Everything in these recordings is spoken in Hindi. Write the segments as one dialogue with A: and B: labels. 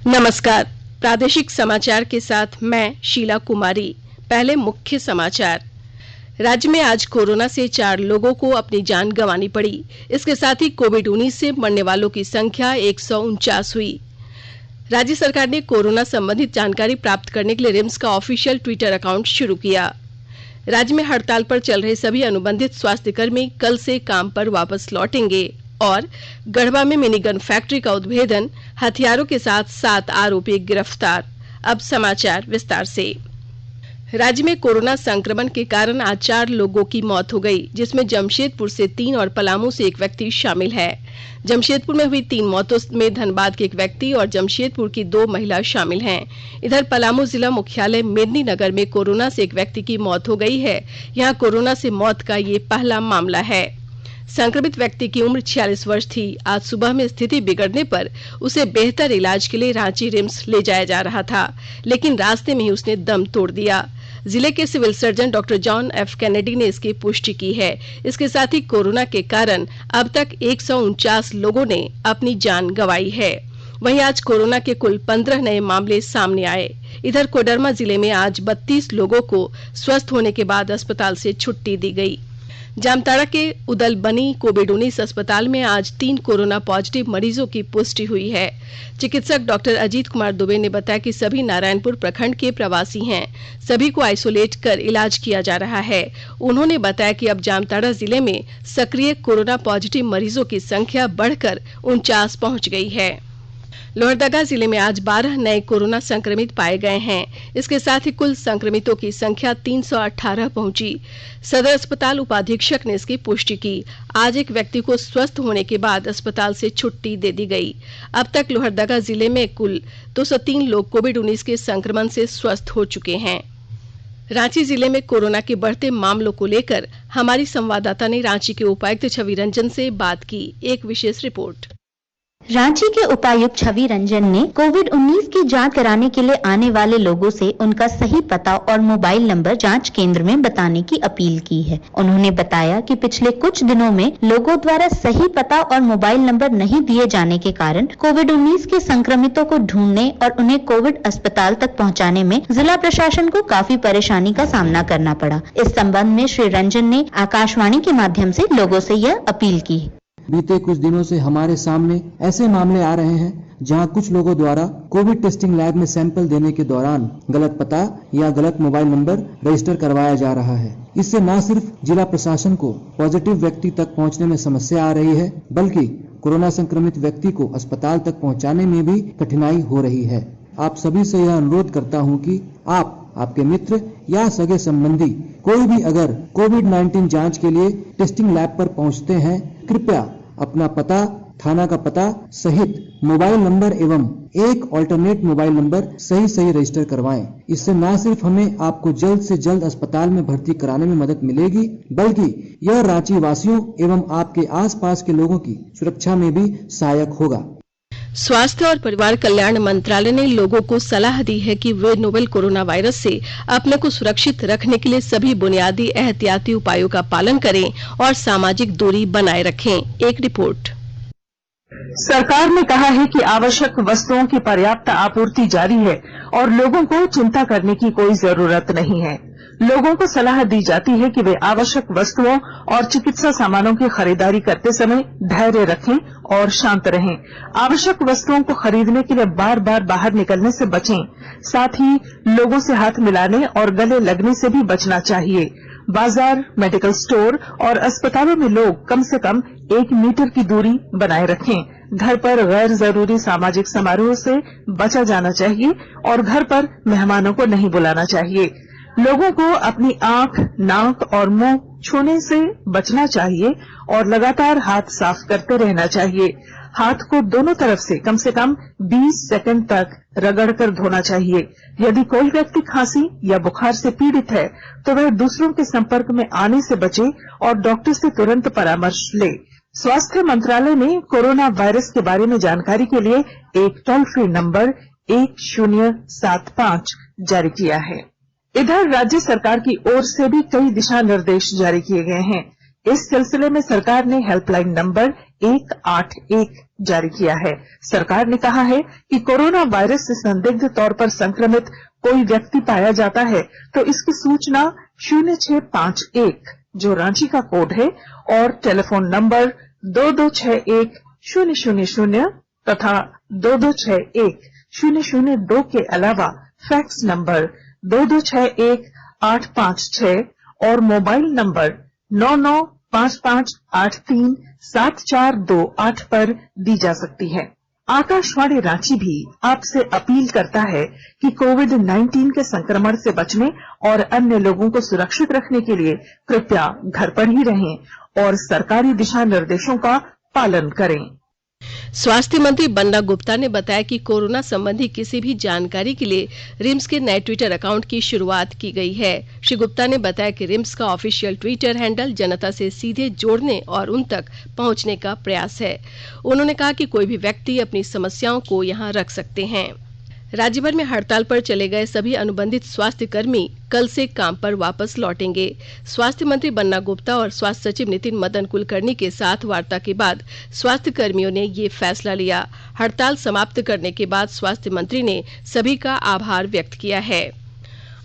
A: नमस्कार। प्रादेशिक समाचार के साथ मैं शीला कुमारी। पहले मुख्य समाचार। राज्य में आज कोरोना से 4 लोगों को अपनी जान गंवानी पड़ी। इसके साथ ही कोविड-19 से मरने वालों की संख्या 149 हुई। राज्य सरकार ने कोरोना संबंधित जानकारी प्राप्त करने के लिए रिम्स का ऑफिशियल ट्विटर अकाउंट शुरू किया। राज्य में हड़ताल पर चल रहे सभी अनुबंधित स्वास्थ्यकर्मी कल से काम पर वापस लौटेंगे। और गढ़वा में मिनी गन फैक्ट्री का उद्भेदन, हथियारों के साथ 7 आरोपी गिरफ्तार। अब समाचार विस्तार से। राज्य में कोरोना संक्रमण के कारण आज 4 लोगों की मौत हो गई, जिसमें जमशेदपुर से 3 और पलामू से 1 व्यक्ति शामिल है। जमशेदपुर में हुई 3 मौतों में धनबाद के 1 व्यक्ति और जमशेदपुर की 2 महिला शामिल हैं। इधर पलामू जिला मुख्यालय मेदिनीनगर में कोरोना से 1 व्यक्ति की मौत हो गई है। यहाँ कोरोना से मौत का ये पहला मामला है। संक्रमित व्यक्ति की उम्र 46 वर्ष थी। आज सुबह में स्थिति बिगड़ने पर उसे बेहतर इलाज के लिए रांची रिम्स ले जाया जा रहा था, लेकिन रास्ते में ही उसने दम तोड़ दिया। जिले के civil surgeon doctor John F Kennedy ने इसकी पुष्टि की है। इसके साथ ही कोरोना के कारण अब तक 149 लोगों ने अपनी जान गंवाई है। वहीं आज कोरोना के कुल 15 नए मामले सामने आए। इधर कोडरमा जिले में आज 32 लोगों को स्वस्थ होने के बाद अस्पताल से छुट्टी दी गई। जामताड़ा के उदलबनी कोविड-19 अस्पताल में आज 3 कोरोना पॉजिटिव मरीजों की पुष्टि हुई है। चिकित्सक डॉक्टर अजीत कुमार दुबे ने बताया कि सभी नारायणपुर प्रखंड के प्रवासी हैं। सभी को आइसोलेट कर इलाज किया जा रहा है। उन्होंने बताया कि अब जामताड़ा जिले में सक्रिय कोरोना पॉजिटिव मरीजों की संख्या बढ़कर 49 पहुंच गई है। लोहरदगा जिले में आज 12 नए कोरोना संक्रमित पाए गए हैं। इसके साथ ही कुल संक्रमितों की संख्या 318 पहुंची। सदर अस्पताल उपाधीक्षक ने इसकी पुष्टि की। आज 1 व्यक्ति को स्वस्थ होने के बाद अस्पताल से छुट्टी दे दी गई। अब तक लोहरदगा जिले में कुल 203 लोग कोविड-19 के संक्रमण से स्वस्थ हो चुके हैं। रांची जिले में कोरोना के बढ़ते मामलों को लेकर हमारी संवाददाता ने रांची के उपायुक्त छवि रंजन से बात की। एक विशेष रिपोर्ट।
B: रांची के उपायुक्त छवि रंजन ने कोविड-19 की जांच कराने के लिए आने वाले लोगों से उनका सही पता और मोबाइल नंबर जांच केंद्र में बताने की अपील की है। उन्होंने बताया कि पिछले कुछ दिनों में लोगों द्वारा सही पता और मोबाइल नंबर नहीं दिए जाने के कारण कोविड-19 के संक्रमितों को ढूंढने और उन्हें कोविड अस्पताल तक पहुँचाने में जिला प्रशासन को काफी परेशानी का सामना करना पड़ा। इस संबंध में श्री रंजन ने आकाशवाणी के माध्यम से लोगों से यह अपील की।
C: बीते कुछ दिनों से हमारे सामने ऐसे मामले आ रहे हैं जहां कुछ लोगों द्वारा कोविड टेस्टिंग लैब में सैंपल देने के दौरान गलत पता या गलत मोबाइल नंबर रजिस्टर करवाया जा रहा है। इससे न सिर्फ जिला प्रशासन को पॉजिटिव व्यक्ति तक पहुंचने में समस्या आ रही है, बल्कि कोरोना संक्रमित व्यक्ति को अस्पताल तक पहुंचाने में भी कठिनाई हो रही है। आप सभी से यह अनुरोध करता हूं कि आपके मित्र या सगे संबंधी कोई भी अगर कोविड-19 जांच के लिए टेस्टिंग लैब पर पहुंचते हैं, कृपया अपना पता, थाना का पता सहित मोबाइल नंबर एवं एक ऑल्टरनेट मोबाइल नंबर सही रजिस्टर करवाएं। इससे न सिर्फ हमें आपको जल्द से जल्द अस्पताल में भर्ती कराने में मदद मिलेगी, बल्कि यह रांची वासियों एवं आपके आसपास के लोगों की सुरक्षा में भी सहायक होगा।
A: स्वास्थ्य और परिवार कल्याण मंत्रालय ने लोगों को सलाह दी है कि वे नोवेल कोरोना वायरस से अपने को सुरक्षित रखने के लिए सभी बुनियादी एहतियाती उपायों का पालन करें और सामाजिक दूरी बनाए रखें। एक रिपोर्ट।
D: सरकार ने कहा है कि आवश्यक वस्तुओं की पर्याप्त आपूर्ति जारी है और लोगों को चिंता करने की कोई जरूरत नहीं है। लोगों को सलाह दी जाती है कि वे आवश्यक वस्तुओं और चिकित्सा सामानों की खरीदारी करते समय धैर्य रखें और शांत रहें। आवश्यक वस्तुओं को खरीदने के लिए बार बार बाहर निकलने से बचें। साथ ही लोगों से हाथ मिलाने और गले लगने से भी बचना चाहिए। बाजार, मेडिकल स्टोर और अस्पतालों में लोग कम से कम 1 मीटर की दूरी बनाए रखें। घर पर गैर जरूरी सामाजिक समारोह से बचा जाना चाहिए और घर पर मेहमानों को नहीं बुलाना चाहिए। लोगों को अपनी आंख, नाक और मुंह छूने से बचना चाहिए और लगातार हाथ साफ करते रहना चाहिए। हाथ को दोनों तरफ से कम 20 सेकंड तक रगड़कर धोना चाहिए। यदि कोई व्यक्ति खांसी या बुखार से पीड़ित है तो वह दूसरों के संपर्क में आने से बचे और डॉक्टर से तुरंत परामर्श ले। स्वास्थ्य मंत्रालय ने कोरोना वायरस के बारे में जानकारी के लिए एक टोल फ्री नंबर 1075 जारी किया है। इधर राज्य सरकार की ओर से भी कई दिशा निर्देश जारी किए गए हैं। इस सिलसिले में सरकार ने हेल्पलाइन नंबर 181 जारी किया है। सरकार ने कहा है कि कोरोना वायरस से संदिग्ध तौर पर संक्रमित कोई व्यक्ति पाया जाता है तो इसकी सूचना 0651 जो रांची का कोड है और टेलीफोन नंबर 2261-000 तथा 2261-002 के अलावा फैक्स नंबर 2261-856 और मोबाइल नंबर 9955837428 पर दी जा सकती है। आकाशवाणी रांची भी आपसे अपील करता है कि कोविड-19 के संक्रमण से बचने और अन्य लोगों को सुरक्षित रखने के लिए कृपया घर पर ही रहें और सरकारी दिशा निर्देशों का पालन करें।
A: स्वास्थ्य मंत्री बन्ना गुप्ता ने बताया कि कोरोना संबंधी किसी भी जानकारी के लिए रिम्स के नए ट्विटर अकाउंट की शुरुआत की गई है। श्री गुप्ता ने बताया कि रिम्स का ऑफिशियल ट्विटर हैंडल जनता से सीधे जोड़ने और उन तक पहुंचने का प्रयास है। उन्होंने कहा कि कोई भी व्यक्ति अपनी समस्याओं को यहां रख सकते हैं। राज्य भर में हड़ताल पर चले गए सभी अनुबंधित स्वास्थ्य कर्मी कल से काम पर वापस लौटेंगे। स्वास्थ्य मंत्री बन्ना गुप्ता और स्वास्थ्य सचिव नितिन मदन कुलकर्णी के साथ वार्ता के बाद स्वास्थ्य कर्मियों ने ये फैसला लिया। हड़ताल समाप्त करने के बाद स्वास्थ्य मंत्री ने सभी का आभार व्यक्त किया है।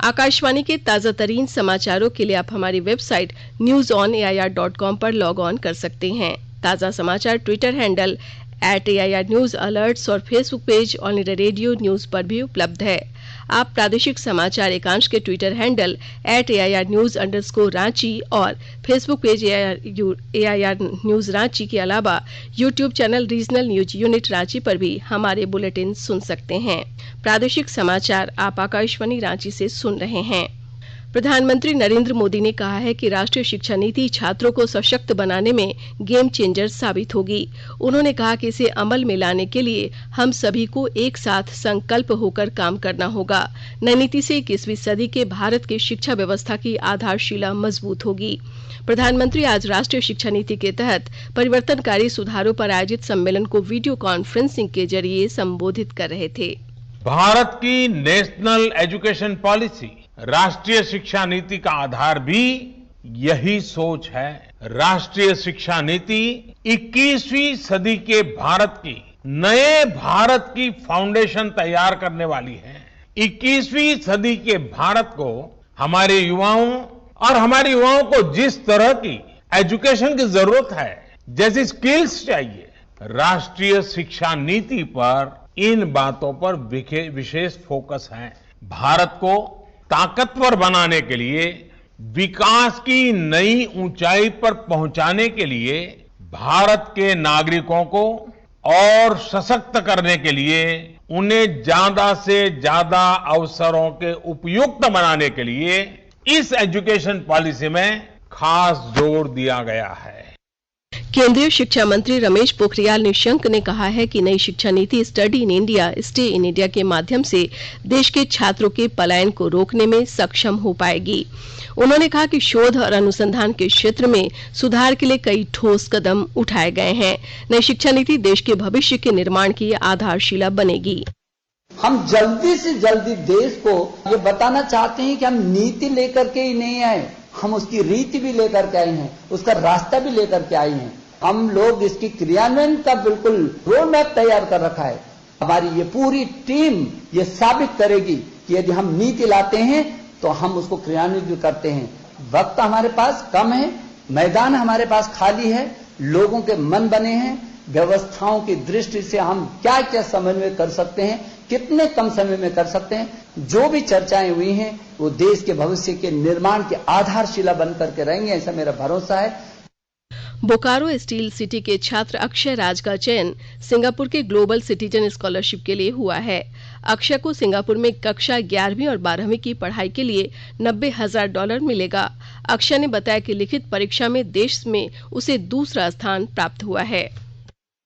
A: आकाशवाणी के ताजा तरीन समाचारों के लिए आप हमारी वेबसाइट newsonair.com पर लॉग ऑन कर सकते हैं। ताजा समाचार Twitter handle @AIR news alerts और Facebook page All India Radio news पर भी उपलब्ध है। आप प्रादेशिक समाचार एकांश के Twitter handle @AIR news_ Ranchi और Facebook page AIR news Ranchi के अलावा YouTube channel regional news unit Ranchi पर भी हमारे बुलेटिन सुन सकते हैं। प्रादेशिक समाचार आप आकाशवाणी रांची से सुन रहे हैं। प्रधानमंत्री नरेंद्र मोदी ने कहा है कि राष्ट्रीय शिक्षा नीति छात्रों को सशक्त बनाने में गेम चेंजर साबित होगी। उन्होंने कहा कि इसे अमल में लाने के लिए हम सभी को एक साथ संकल्प होकर काम करना होगा। नई नीति से 21वीं सदी के भारत की शिक्षा व्यवस्था की आधारशिला मजबूत होगी। प्रधानमंत्री आज राष्ट्रीय शिक्षा नीति के तहत परिवर्तनकारी सुधारों पर आयोजित सम्मेलन को वीडियो कॉन्फ्रेंसिंग के जरिए संबोधित कर रहे थे।
E: भारत की नेशनल एजुकेशन पॉलिसी राष्ट्रीय शिक्षा नीति का आधार भी यही सोच है। राष्ट्रीय शिक्षा नीति 21वीं सदी के भारत की नए भारत की फाउंडेशन तैयार करने वाली है। 21वीं सदी के भारत को हमारे युवाओं को जिस तरह की एजुकेशन की जरूरत है, जैसी स्किल्स चाहिए, राष्ट्रीय शिक्षा नीति पर इन बातों पर विशेष फोकस है। भारत को ताकतवर बनाने के लिए, विकास की नई ऊंचाई पर पहुंचाने के लिए, भारत के नागरिकों को और सशक्त करने के लिए, उन्हें ज्यादा से ज्यादा अवसरों के उपयुक्त बनाने के लिए इस एजुकेशन पॉलिसी में खास जोर दिया गया है।
A: केंद्रीय शिक्षा मंत्री रमेश पोखरियाल निशंक ने कहा है कि नई शिक्षा नीति study in India stay in India के माध्यम से देश के छात्रों के पलायन को रोकने में सक्षम हो पाएगी। उन्होंने कहा कि शोध और अनुसंधान के क्षेत्र में सुधार के लिए कई ठोस कदम उठाए गए हैं। नई शिक्षा नीति देश के भविष्य के निर्माण की आधारशिला बनेगी।
F: हम जल्दी से जल्दी देश को ये बताना चाहते हैं कि हम नीति लेकर के ही नहीं आए, हम उसकी रीति भी लेकर के आए हैं, उसका रास्ता भी लेकर के आए हैं। हम लोग इसकी क्रियान्वयन का बिल्कुल रोड मैप तैयार कर रखा है। हमारी ये पूरी टीम ये साबित करेगी कि यदि हम नीति लाते हैं तो हम उसको क्रियान्वित भी करते हैं। वक्त हमारे पास कम है, मैदान हमारे पास खाली है, लोगों के मन बने हैं। व्यवस्थाओं की दृष्टि से हम क्या क्या समन्वय कर सकते हैं, कितने कम समय में कर सकते हैं, जो भी चर्चाएं हुई हैं वो देश के भविष्य के निर्माण की आधारशिला बन करके रहेंगे, ऐसा मेरा भरोसा है।
A: बोकारो स्टील सिटी के छात्र अक्षय राज का चयन सिंगापुर के ग्लोबल सिटीजन स्कॉलरशिप के लिए हुआ है। अक्षय को सिंगापुर में कक्षा 11वीं और 12वीं की पढ़ाई के लिए $90,000 मिलेगा। अक्षय ने बताया कि लिखित परीक्षा में देश में उसे दूसरा स्थान प्राप्त हुआ है।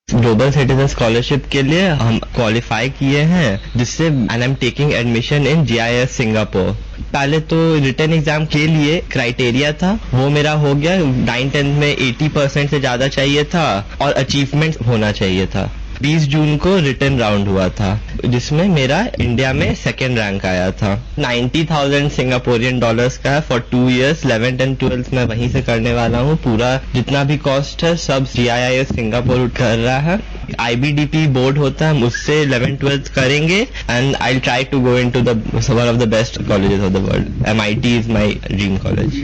G: ग्लोबल सिटीजन स्कॉलरशिप के लिए हम क्वालिफाई किए हैं, जिससे I am taking admission in GIS Singapore. पहले तो रिटन एग्जाम के लिए क्राइटेरिया था, वो मेरा हो गया। 9-10 में 80% से ज्यादा चाहिए था और अचीवमेंट होना चाहिए था। 20 जून को रिटन राउंड हुआ था, जिसमें मेरा इंडिया में 2nd रैंक आया था। 90,000 सिंगापुरियन डॉलर्स का है for 2 years। 11th and 12th मैं वहीं से करने वाला हूँ। पूरा जितना भी कॉस्ट है सब GIIS सिंगापुर कर रहा है। IBDP बोर्ड होता है, हम उससे 11th 12th करेंगे and I try to go into the one of the best colleges of the world. MIT is my dream college.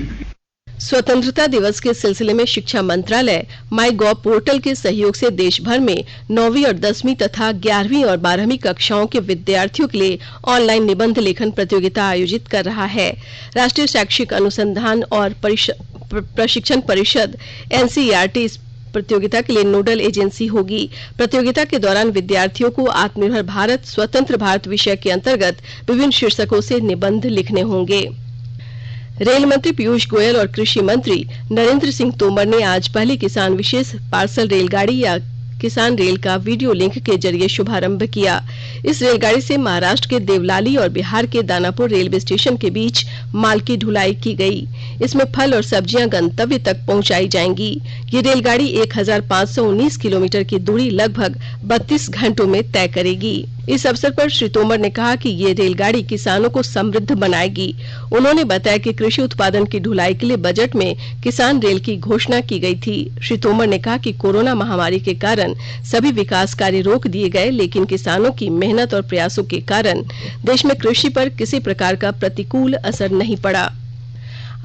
A: स्वतंत्रता दिवस के सिलसिले में शिक्षा मंत्रालय माई गॉव पोर्टल के सहयोग से देश भर में 9वीं और 10वीं तथा 11वीं और 12वीं कक्षाओं के विद्यार्थियों के लिए ऑनलाइन निबंध लेखन प्रतियोगिता आयोजित कर रहा है। राष्ट्रीय शैक्षिक अनुसंधान और प्रशिक्षण परिषद NCERT इस प्रतियोगिता के लिए नोडल एजेंसी होगी। प्रतियोगिता के दौरान विद्यार्थियों को आत्मनिर्भर भारत, स्वतंत्र भारत विषय के अंतर्गत विभिन्न शीर्षकों से निबंध लिखने होंगे। रेल मंत्री पीयूष गोयल और कृषि मंत्री नरेंद्र सिंह तोमर ने आज पहली किसान विशेष पार्सल रेलगाड़ी या किसान रेल का वीडियो लिंक के जरिए शुभारंभ किया। इस रेलगाड़ी से महाराष्ट्र के देवलाली और बिहार के दानापुर रेलवे स्टेशन के बीच माल की ढुलाई की गई। इसमें फल और सब्जियां गंतव्य तक पहुंचाई जाएंगी। ये रेलगाड़ी 1519 किलोमीटर की दूरी लगभग 32 घंटों में तय करेगी। इस अवसर पर श्री तोमर ने कहा कि ये रेलगाड़ी किसानों को समृद्ध बनाएगी। उन्होंने बताया कि कृषि उत्पादन की ढुलाई के लिए बजट में किसान रेल की घोषणा की गई थी। श्री तोमर ने कहा कि कोरोना महामारी के कारण सभी विकास कार्य रोक दिए गए, लेकिन किसानों की मेहनत और प्रयासों के कारण देश में कृषि पर किसी प्रकार का प्रतिकूल असर नहीं पड़ा।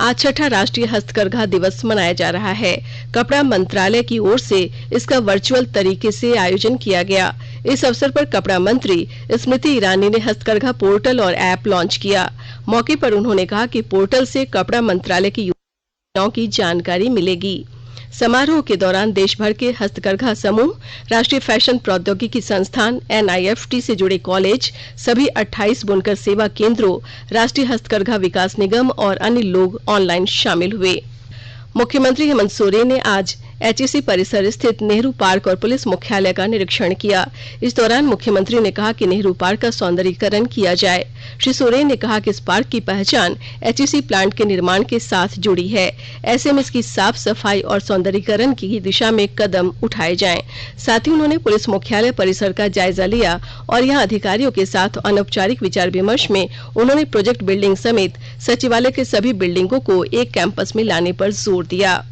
A: आज छठा राष्ट्रीय हस्तकरघा दिवस मनाया जा रहा है। कपड़ा मंत्रालय की ओर से इसका वर्चुअल तरीके से आयोजन किया गया। इस अवसर पर कपड़ा मंत्री स्मृति ईरानी ने हस्तकरघा पोर्टल और ऐप लॉन्च किया। मौके पर उन्होंने कहा कि पोर्टल से कपड़ा मंत्रालय की योजनाओं की जानकारी मिलेगी। समारोह के दौरान देश भर के हस्तकरघा समूह, राष्ट्रीय फैशन प्रौद्योगिकी संस्थान NIFT से जुड़े कॉलेज, सभी 28 बुनकर सेवा केंद्रों, राष्ट्रीय हस्तकरघा विकास निगम और अन्य लोग ऑनलाइन शामिल हुए। मुख्यमंत्री हेमंत सोरेन ने आज HEC परिसर स्थित नेहरू पार्क और पुलिस मुख्यालय का निरीक्षण किया। इस दौरान मुख्यमंत्री ने कहा कि नेहरू पार्क का सौंदर्यीकरण किया जाए। श्री सोरेन ने कहा कि इस पार्क की पहचान HEC प्लांट के निर्माण के साथ जुड़ी है। ऐसे में इसकी साफ सफाई और सौंदर्यीकरण की दिशा में कदम उठाए जाएं। साथ ही उन्होंने पुलिस मुख्यालय परिसर का जायजा लिया और यहां अधिकारियों के साथ अनौपचारिक विचार विमर्श में उन्होंने प्रोजेक्ट बिल्डिंग समेत सचिवालय के सभी बिल्डिंगों को एक कैंपस में लाने पर जोर दिया।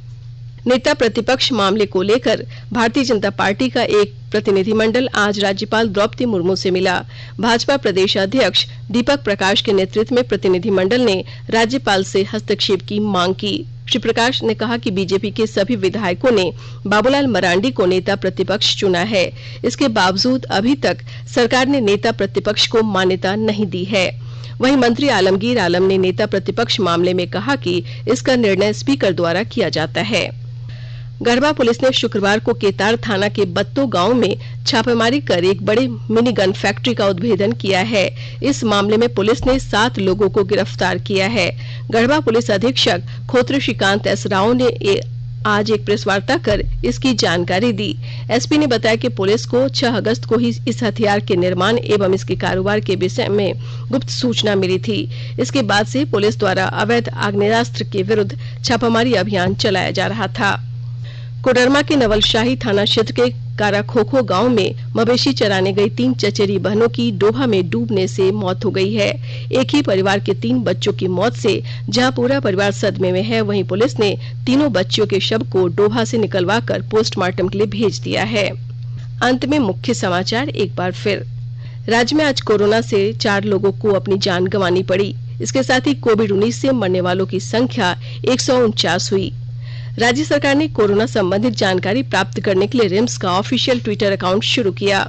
A: नेता प्रतिपक्ष मामले को लेकर भारतीय जनता पार्टी का एक प्रतिनिधिमंडल आज राज्यपाल द्रौपदी मुर्मू से मिला। भाजपा प्रदेश अध्यक्ष दीपक प्रकाश के नेतृत्व में प्रतिनिधिमंडल ने राज्यपाल से हस्तक्षेप की मांग की। श्री प्रकाश ने कहा कि बीजेपी के सभी विधायकों ने बाबूलाल मरांडी को नेता प्रतिपक्ष चुना है। इसके बावजूद अभी तक सरकार ने नेता प्रतिपक्ष को मान्यता नहीं दी है। वहीं मंत्री आलमगीर आलम ने नेता प्रतिपक्ष मामले में कहा कि इसका निर्णय स्पीकर द्वारा किया जाता है। गढ़वा पुलिस ने शुक्रवार को केतार थाना के बत्तो गांव में छापेमारी कर एक बड़े मिनी गन फैक्ट्री का उद्भेदन किया है। इस मामले में पुलिस ने 7 लोगों को गिरफ्तार किया है। गढ़वा पुलिस अधीक्षक खोत्र श्रीकांत एस राव ने आज एक प्रेस वार्ता कर इसकी जानकारी दी। एसपी ने बताया कि पुलिस को 6 अगस्त को ही इस हथियार के निर्माण एवं इसके कारोबार के विषय में गुप्त सूचना मिली थी। इसके बाद से पुलिस द्वारा अवैध आग्नेयास्त्र के विरुद्ध छापामारी अभियान चलाया जा रहा था। कोडरमा के नवलशाही थाना क्षेत्र के काराखोखो गांव में मवेशी चराने गई 3 चचेरी बहनों की डोभा में डूबने से मौत हो गई है। एक ही परिवार के 3 बच्चों की मौत से जहां पूरा परिवार सदमे में है, वहीं पुलिस ने तीनों बच्चियों के शव को डोभा से निकलवाकर पोस्टमार्टम के लिए भेज दिया है। अंत में मुख्य समाचार एक बार फिर। राज्य में आज कोरोना से 4 लोगों को अपनी जान गंवानी पड़ी। इसके साथ ही कोविड-19 से मरने वालों की संख्या 149 हुई। राज्य सरकार ने कोरोना संबंधित जानकारी प्राप्त करने के लिए रिम्स का ऑफिशियल ट्विटर अकाउंट शुरू किया।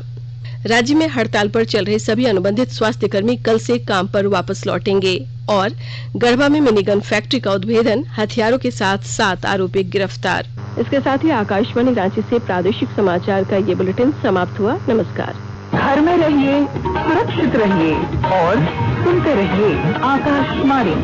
A: राज्य में हड़ताल पर चल रहे सभी अनुबंधित स्वास्थ्यकर्मी कल से काम पर वापस लौटेंगे। और गढ़वा में मिनीगन फैक्ट्री का उद्भेदन, हथियारों के साथ 7 आरोपी गिरफ्तार। इसके साथ ही आकाशवाणी रांची से प्रादेशिक समाचार का ये बुलेटिन समाप्त हुआ। नमस्कार।
D: घर में रहिए, सुरक्षित रहिए और सुनते रहिए आकाशवाणी।